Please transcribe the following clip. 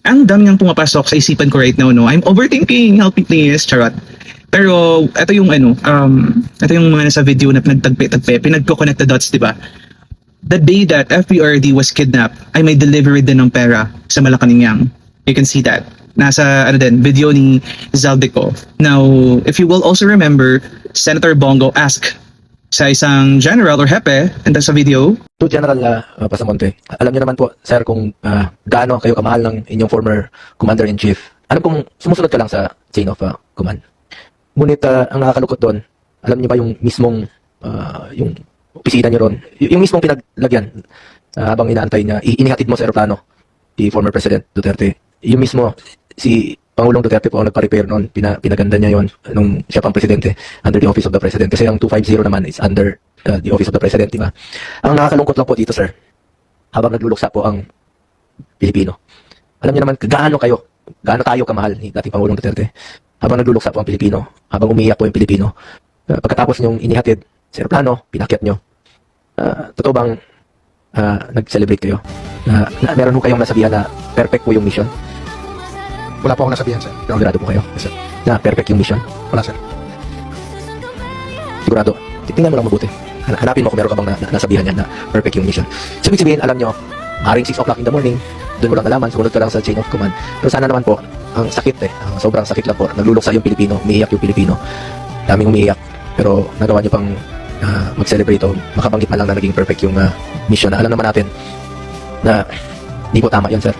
ang dami niyang pumapasok sa isipan ko right now, no? I'm overthinking, help me please, charot. Pero ito yung ito yung mga nasa video na pinagtagpe, pinagko-connect the dots, di ba? The day that FPRD was kidnapped, ay may delivery din ng pera sa Malacanang. You can see that. Nasa video ni Zaldico. Now, if you will also remember, Senator Bongo asked sa isang general or hepe sa video. To General Pasamonte, alam niyo naman po, sir, kung gaano kayo kamahal ng inyong former Commander-in-Chief. Alam kong sumusunod ka lang sa chain of command. Ngunit ang nakakalukot doon, alam niyo ba yung mismong yung opisina niyo ron, yung mismong pinaglagyan habang inaantay niya, inihatid mo sa aeroplano, si former President Duterte. Yung mismo, si Pangulong Duterte po ang nagpa-repair noon, pinaganda niya yon nung siya pang presidente, under the office of the president. Kasi ang 250 naman is under the office of the president, di ba? Ang nakakalungkot lang po dito, sir, habang nagluluksa po ang Pilipino. Alam niyo naman, gaano tayo kamahal ni dating Pangulong Duterte. Habang nagluluksa po ang Pilipino, habang umiiyak po yung Pilipino, pagkatapos niyong inihatid sa aeroplano, pinakyat niyo. Totoo bang nag-celebrate kayo? Na meron ho kayong nasabihan na perfect po yung mission? Wala po akong nasabihan, sir. Sigurado po kayo? Yes, sir. Na perfect yung mission? Wala, sir. Sigurado. Tingnan mo lang mabuti. Hanapin mo kung meron ka bang nasabihan niya na perfect yung mission. So, ibig sabihin, alam nyo, maaaring 6 o'clock in the morning, doon mo lang nalaman, sumunod ka lang sa chain of command. Pero sana naman po, ang sakit sobrang sakit lang po. Nagluluksa yung Pilipino, umiiyak yung Pilipino. Daming umiiyak. Pero nagawa niyo pang mag-celebrate o makabanggit na lang na naging perfect yung mission na alam naman natin na hindi po tama yun, sir.